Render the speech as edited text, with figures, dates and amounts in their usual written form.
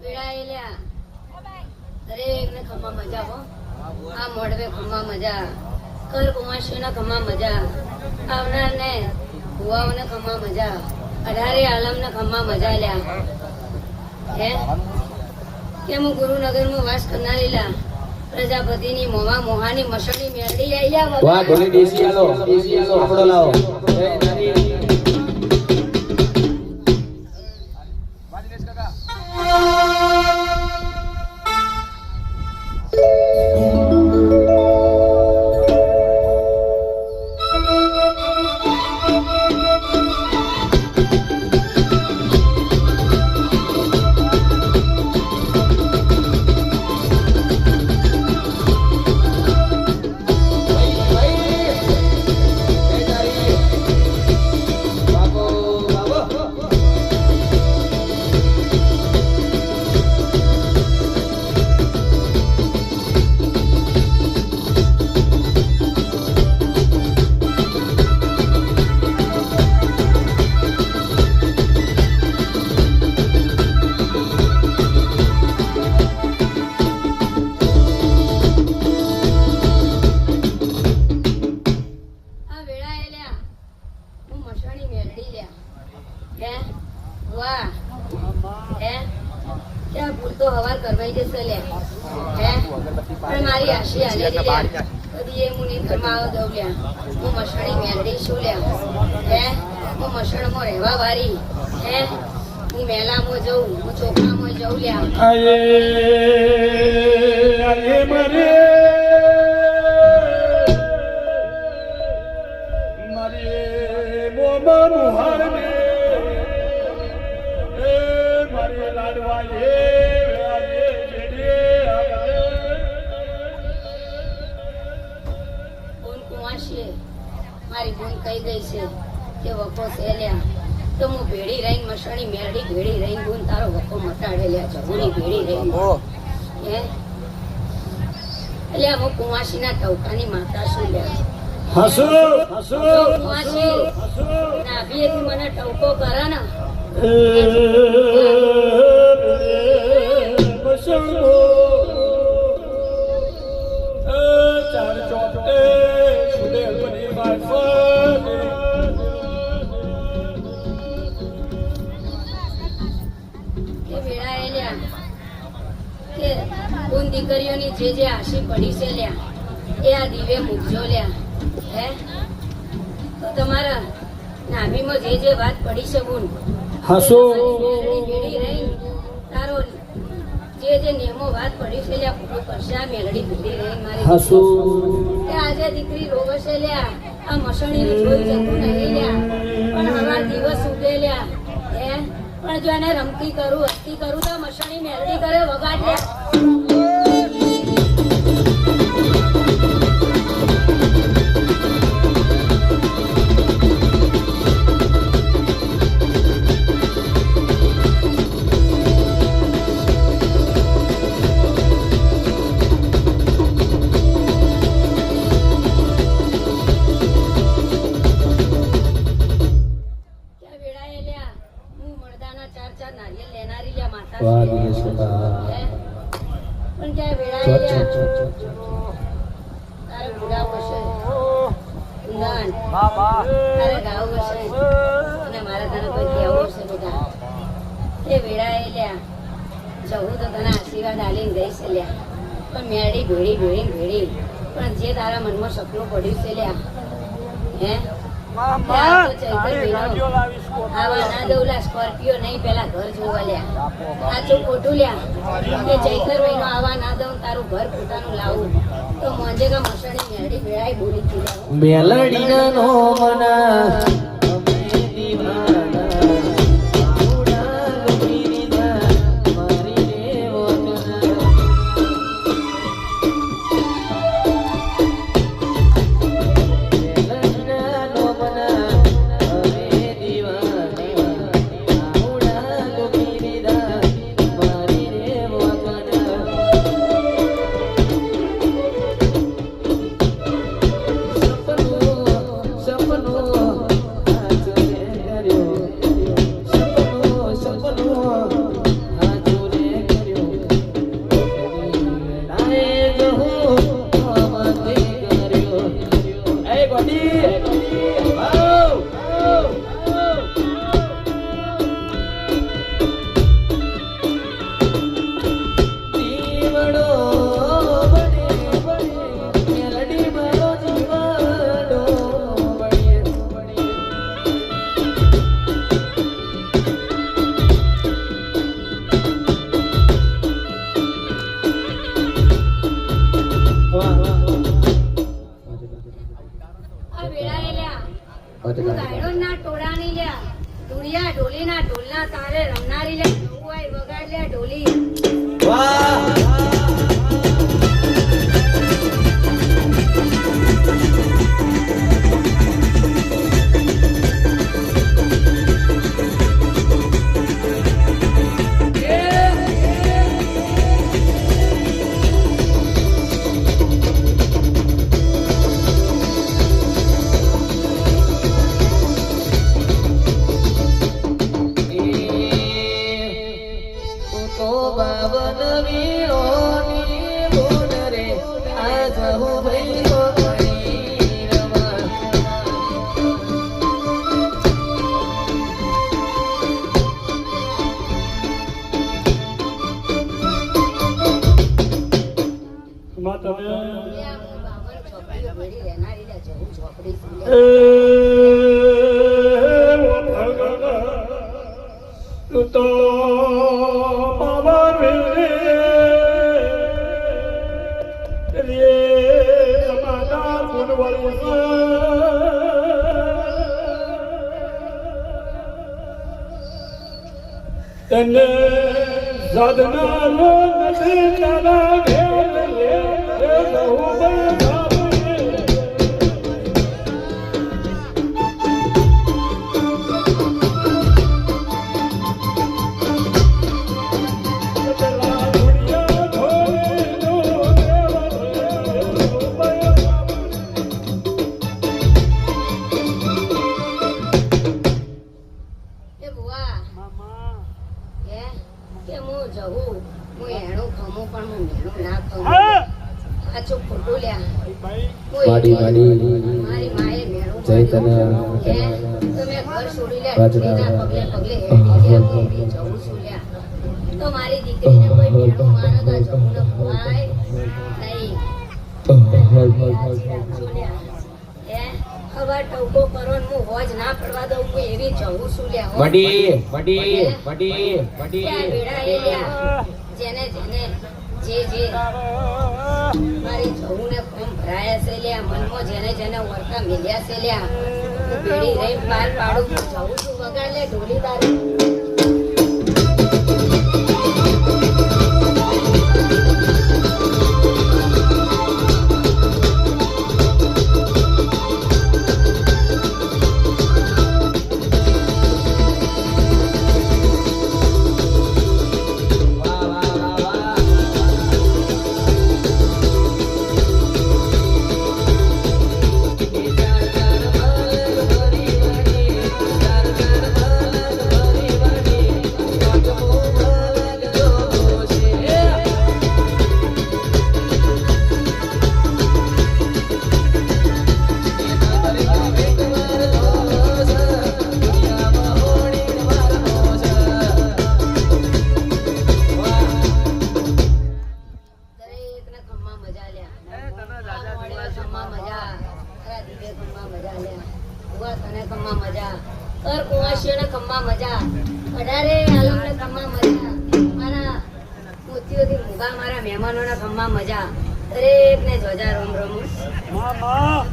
વેળાયેલા દરેકને ખમા મજા હો. આ મોડવે ખમા મજા, કર કુમાશીઓના ખમા મજા, આવનારને ભુવાઓને ખમા મજા, 18 આલમને ખમા મજા લ્યા. હે કે હું ગુરુનગરમાં વાસ કરનારી લા પ્રજાપતિની મોવા મોહાની મસળી મેળડી આઈયા. વાહ ઢોલી દેશી આલો આપણો લાવો. મારી આશી હાલે કદી એ મુનિ ધર્માવ દવલ્યા હું મસણી મેલડી શું લ્યા. હે હું મસણમાં રહેવા વારી. હે હું મેલામાં જઉં, હું ચોકડામાં જઉં લ્યા. મારી બોન કહી ગઈ છે કે વખો છે લ્યા તો હું ભેડી રહીને મસણી મેરડી ભેડી રહીને બોન તારો વખો મટાડે લ્યા જગુની ભેડી રહીને. હે એટલે હું કુંવાસીના ટવકાની માતા છું લ્યા. કુંવાસી નાભીએથી મને ટવકો કરે ને દીકરીઓની જે જે આશી પડી છે લ્યા એ આ દિવે મૂકજો લ્યા. હે તો તમારા નાભીમાં જે જે વાત પડી છે બોન ભેડી રહી તારો જે જે નિયમો વાત પડી છે લ્યા પૂરો કરશે. આ મેલડી ભેડી રહી મારી આજે દીકરી રોવે છે લ્યા. આ મસણી જોઈ જતું નહીં લ્યા પણ અમાર દિવસ ઉગે લ્યા. હે પણ જો એને રમતી કરું હસ્તી કરું તો મસણી મેલડી કરે વગાડ લ્યા. પણ મેળી ભેળી ભેળી ભેળી પણ જે તારા મનમાં સપનું પડ્યું છે લ્યા. હે આવા ના દઉલા સ્કોર્પિયો નહીં પેલા ઘર જોવા લ્યા. સાચું ખોટું લ્યા કે ચૈતર મહિનો આવા ના દઉં તારું ઘર પોતાનું લાવું તો મોંજે કા મસણી મેળી ભેળાઈ બોલી મેલડી નો મના બોલી વાહ તને સાધના નો નથી તારા ઘેર લે રહું એ બુઆ કે હું જવું હું એનું ખમું પણ હું મેણું ના ખમું સાચું ખોટું લ્યા માડી માડી મારી માએ મેણું જય તને કે તમે ઘર છોડી લ્યા દીકરીના પગલે પગલે હેડી ગયા હું બી જવું છું લ્યા તો મારી દીકરીને કોઈ મેણું માનો તો જવું ન ખવાય નહીં શું લ્યા હવે ટવકો કરો ને હું હોજ ના પડવા દઉં હું એવી જવું છું લ્યા હો. મડી મડી મડી મડી ત્યાં વેળા એ લ્યા જેને જેને જે જે મારી જવું ને ફોર્મ ભરાયા છે લ્યા મનમાં જેને જેને વર્તા મિલ્યા છે લ્યા હું બેડી રહી પાર પાડું હું જવું છું વગાડ લે ઢોલી તારી દરેકને ખમ્મા મજા લ્યા ખમ્મા મજા તારા દીવે ખમ્મા મજા લ્યા બુઆ તને ખમ્મા મજા કર કુંવાસીઓને ખમ્મા મજા અઢારે આલમને ખમ્મા મજા મારા મોતીઓથી મૂગા મારા મહેમાનોના ખમ્મા મજા દરેકને જોજા રોમ રોમ મામા